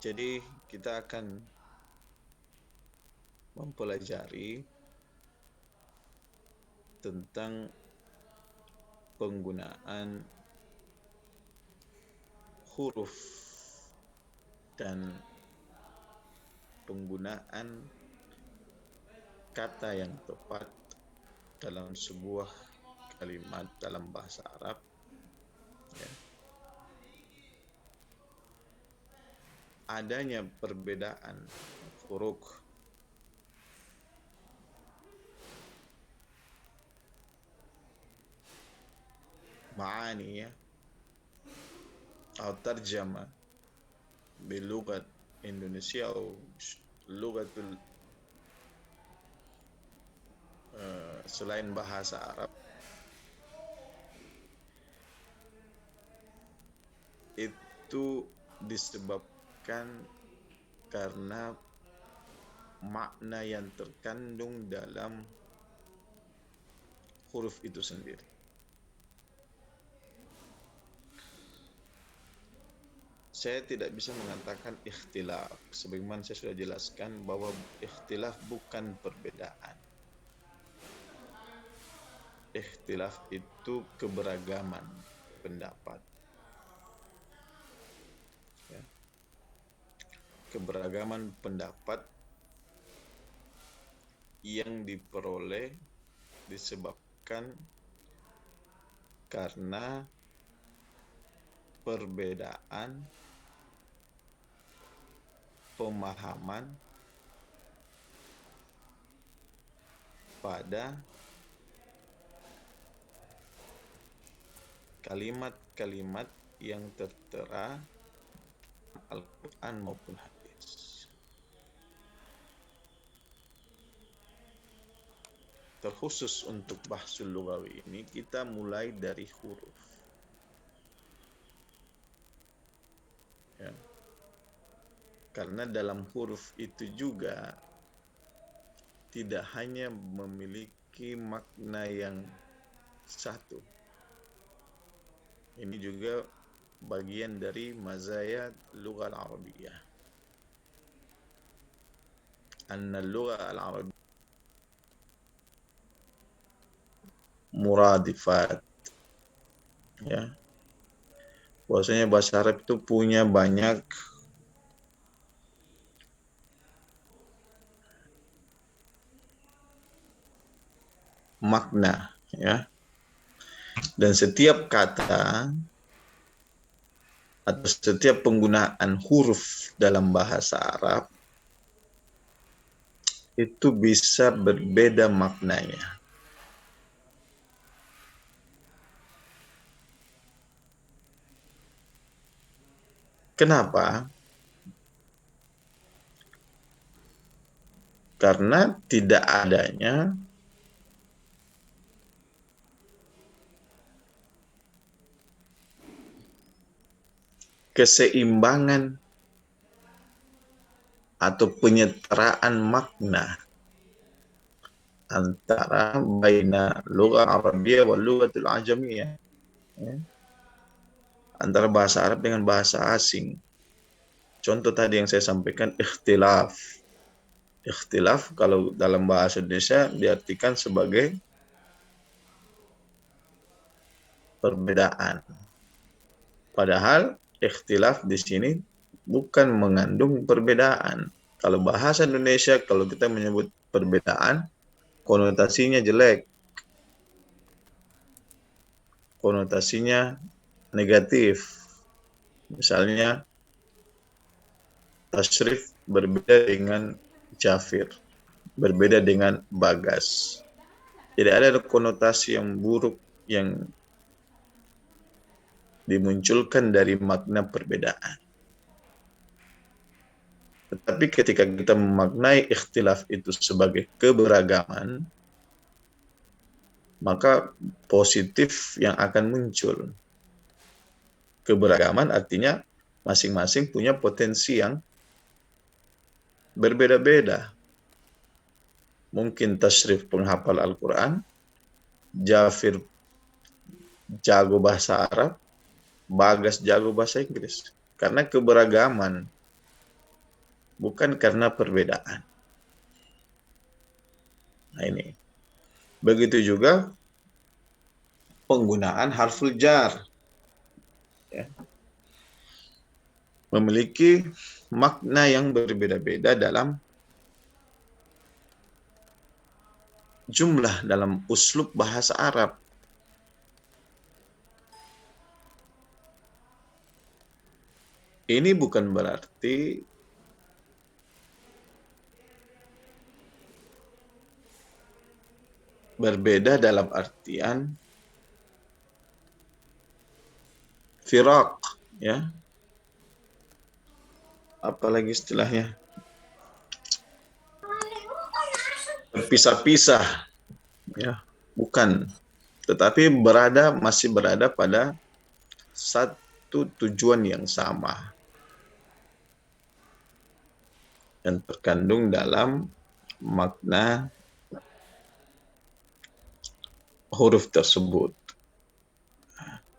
Jadi kita akan mempelajari tentang penggunaan huruf dan penggunaan kata yang tepat dalam sebuah kalimat dalam bahasa Arab, ya. Adanya perbedaan huruf معاني أو ترجمة باللغة الإندونيسية أو لغة selain bahasa Arab itu disebabkan karena makna yang terkandung dalam huruf itu sendiri. Saya tidak bisa mengatakan ikhtilaf, sebagaimana saya sudah jelaskan bahwa ikhtilaf bukan perbedaan. Ikhtilaf itu keberagaman pendapat, ya. Keberagaman pendapat yang diperoleh disebabkan karena perbedaan pemahaman pada kalimat-kalimat yang tertera Al-Quran maupun hadis. Terkhusus untuk bahsul lughawi ini kita mulai dari huruf, ya. Karena dalam huruf itu juga tidak hanya memiliki makna yang satu. Ini juga bagian dari mazaya lughah al-arabiyyah. Anna lughah al-arabiyyah muradifat, ya. Bahwasanya bahasa Arab itu punya banyak makna, ya. Dan setiap kata atau setiap penggunaan huruf dalam bahasa Arab itu bisa berbeda maknanya. Kenapa? Karena tidak adanya keseimbangan atau penyetaraan makna antara baina lughah Arabiyyah wal lughatul ajamiyah, ya. Antara bahasa Arab dengan bahasa asing. Contoh tadi yang saya sampaikan, ikhtilaf. Ikhtilaf kalau dalam bahasa Indonesia diartikan sebagai perbedaan. Padahal ikhtilaf di sini bukan mengandung perbedaan. Kalau bahasa Indonesia, kalau kita menyebut perbedaan, konotasinya jelek, konotasinya negatif. Misalnya, tasrif berbeda dengan Jafir, berbeda dengan Bagas. Jadi ada konotasi yang buruk yang dimunculkan dari makna perbedaan. Tetapi ketika kita memaknai ikhtilaf itu sebagai keberagaman, maka positif yang akan muncul. Keberagaman artinya masing-masing punya potensi yang berbeda-beda. Mungkin tasrif penghafal Al-Quran, Jafir jago bahasa Arab, Bagas jago bahasa Inggris. Karena keberagaman bukan karena perbedaan. Nah ini. Begitu juga penggunaan harful jar. Ya. Memiliki makna yang berbeda-beda dalam jumlah, dalam uslub bahasa Arab. Ini bukan berarti berbeda dalam artian firaq, ya. Apalagi istilahnya? Berpisah-pisah, ya. Bukan. Tetapi masih berada pada satu tujuan yang sama. Dan terkandung dalam makna huruf tersebut.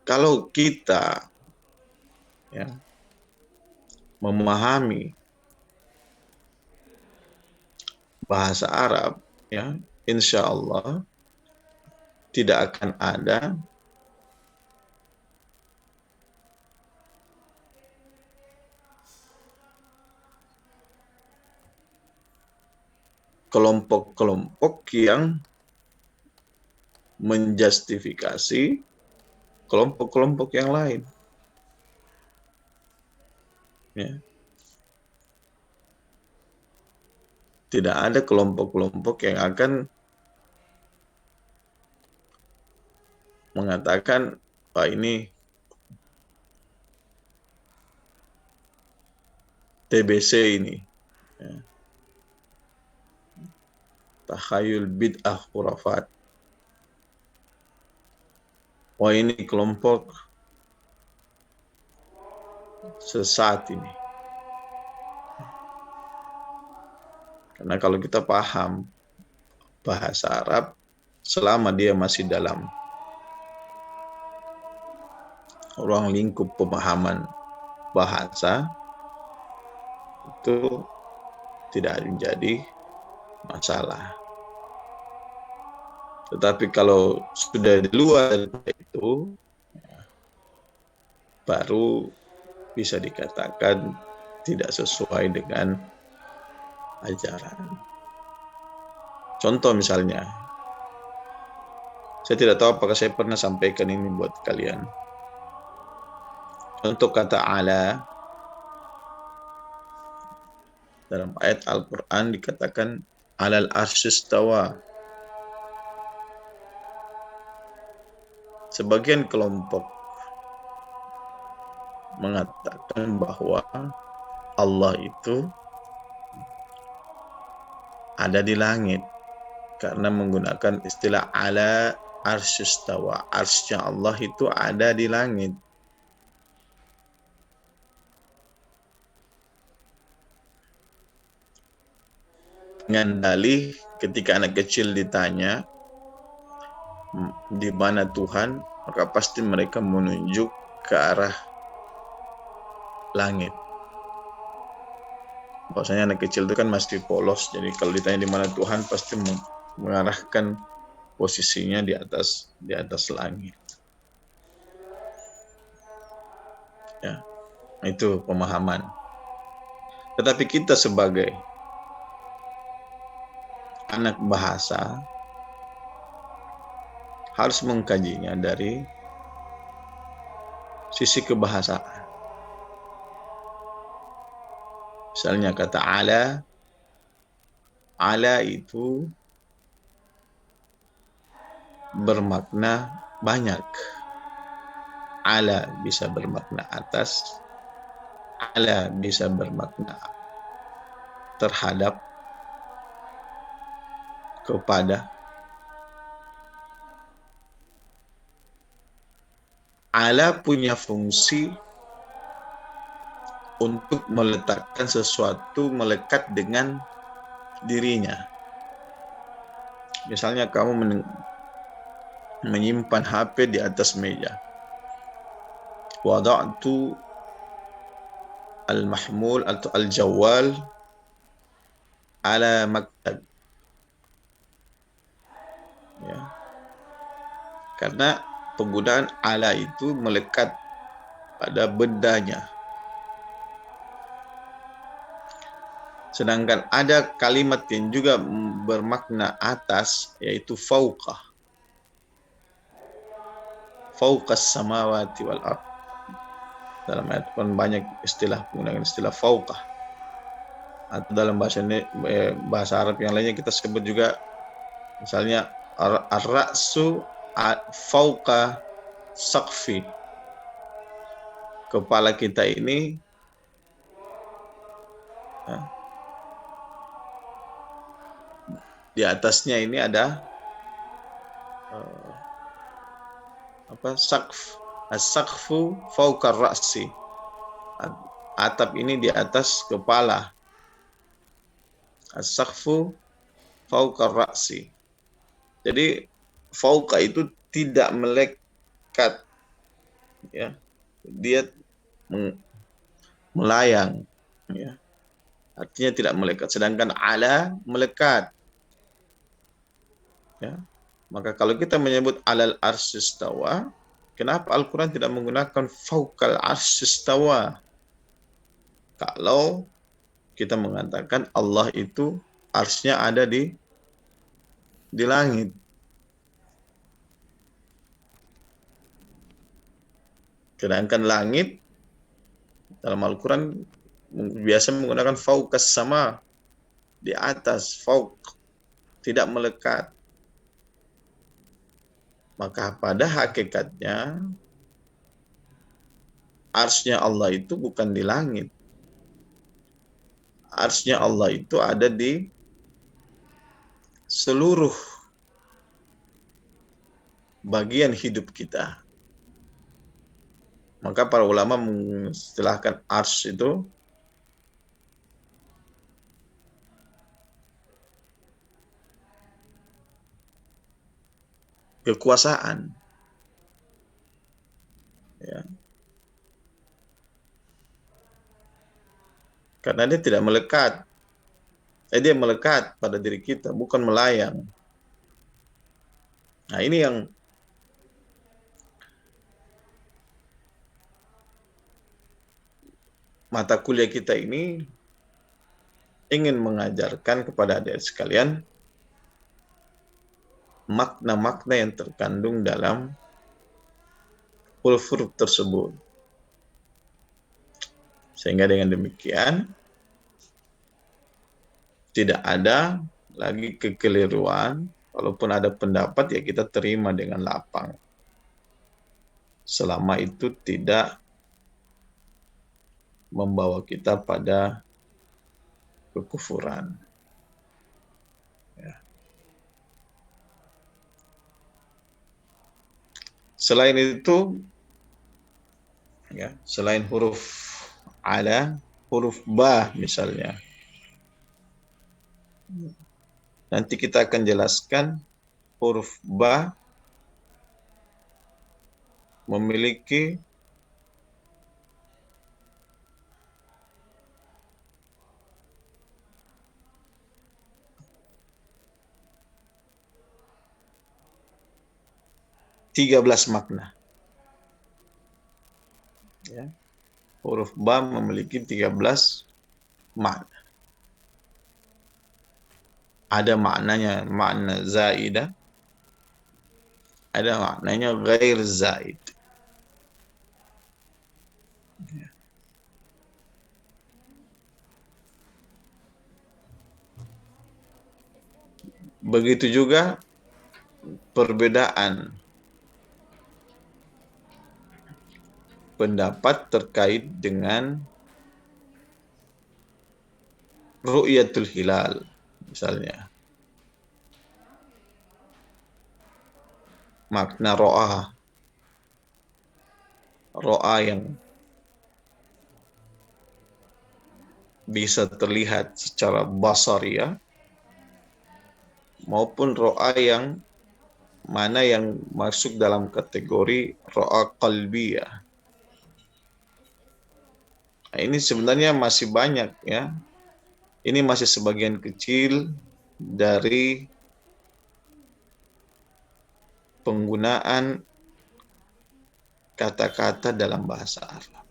Kalau kita ya, memahami bahasa Arab, ya, insya Allah tidak akan ada kelompok-kelompok yang menjustifikasi kelompok-kelompok yang lain. Ya. Tidak ada kelompok-kelompok yang akan mengatakan, Pak, ini TBC ini. Ya. Takhayul bid'ah khurafat. Wah, ini kelompok sesat ini. Karena kalau kita paham bahasa Arab, selama dia masih dalam ruang lingkup pemahaman bahasa, itu tidak menjadi masalah. Tetapi kalau sudah di luar itu, baru bisa dikatakan tidak sesuai dengan ajaran. Contoh misalnya, saya tidak tahu apakah saya pernah sampaikan ini buat kalian. Untuk kata ala, dalam ayat Al-Quran dikatakan alal arsyistawa. Sebagian kelompok mengatakan bahwa Allah itu ada di langit karena menggunakan istilah ala arsyistawa. Arsy Allah itu ada di langit. Dengan dalih ketika anak kecil ditanya di mana Tuhan, maka pasti mereka menunjuk ke arah langit. Bahwasanya anak kecil itu kan masih polos, jadi kalau ditanya di mana Tuhan pasti mengarahkan posisinya di atas langit. Ya, itu pemahaman. Tetapi kita sebagai anak bahasa harus mengkajinya dari sisi kebahasaan. Misalnya kata ala itu bermakna banyak. Ala bisa bermakna atas, ala bisa bermakna terhadap, kepada. Ala punya fungsi untuk meletakkan sesuatu melekat dengan dirinya. Misalnya kamu menyimpan HP di atas meja. Wada'tu al-mahmul atau al-jawwal ala maktab. Ya. Karena penggunaan ala itu melekat pada bendanya. Sedangkan ada kalimat yang juga bermakna atas, yaitu fauqah. Fauqas samawati wal ard. Dalam ayat pun banyak istilah penggunaan istilah fauqah. Atau dalam bahasa Arab yang lainnya kita sebut juga, misalnya ar-ra'su fauqa saqfi. Kepala kita ini ya, di atasnya ini ada saqf. As-saqfu fauqa ra'si. Atap ini di atas kepala. As-saqfu fauqa ra'si. Jadi fauqa itu tidak melekat, ya. Dia melayang, ya. Artinya tidak melekat. Sedangkan ala melekat. Ya. Maka kalau kita menyebut alal arsistawa, kenapa Al-Quran tidak menggunakan fauqal arsistawa? Kalau kita mengatakan Allah itu arsnya ada di langit. Sedangkan langit dalam Al-Quran biasa menggunakan fauqas sama, di atas, fauq, tidak melekat. Maka pada hakikatnya arsnya Allah itu bukan di langit. Arsnya Allah itu ada di seluruh bagian hidup kita. Maka para ulama mengistilahkan ars itu kekuasaan. Ya. Karena dia tidak melekat. Dia melekat pada diri kita, bukan melayang. Nah, ini yang mata kuliah kita ini ingin mengajarkan kepada adik sekalian makna-makna yang terkandung dalam huruf-huruf tersebut. Sehingga dengan demikian tidak ada lagi kekeliruan. Walaupun ada pendapat, ya kita terima dengan lapang. Selama itu tidak membawa kita pada kekufuran. Ya. Selain itu, ya, selain huruf ala, huruf ba misalnya. Nanti kita akan jelaskan huruf ba memiliki tiga belas makna. Ya. Huruf ba memiliki 13 makna. Ada maknanya makna zaidah, ada maknanya ghair zaid. Begitu juga perbedaan pendapat terkait dengan ru'yatul hilal misalnya. Makna ro'a yang bisa terlihat secara basariyah maupun ro'a yang mana yang masuk dalam kategori ro'a qalbiyah. Nah, ini sebenarnya masih banyak, ya, Ini masih sebagian kecil dari penggunaan kata-kata dalam bahasa Arab.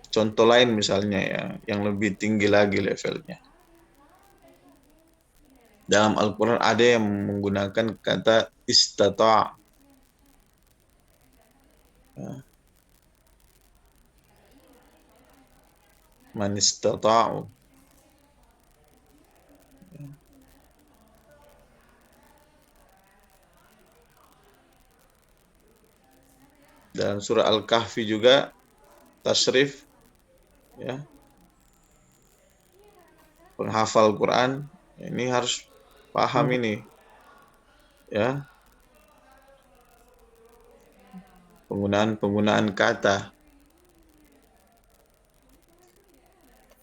Contoh lain misalnya ya, yang lebih tinggi lagi levelnya. Dalam Al-Quran ada yang menggunakan kata istata'. Ya, man istata'u. Dalam surah Al-Kahfi juga tasrif, ya, penghafal Quran ini harus paham ini, ya, penggunaan kata.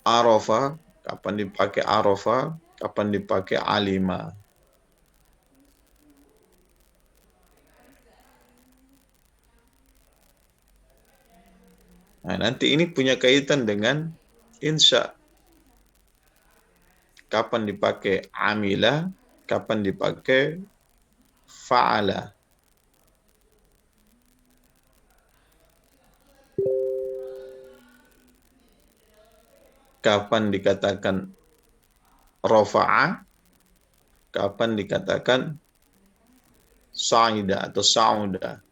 Arafa, kapan dipakai arafa, kapan dipakai alima. Nah, nanti ini punya kaitan dengan insya. Kapan dipakai amila, kapan dipakai fa'ala. Kapan dikatakan rofa'a, kapan dikatakan sa'ida atau sa'uda.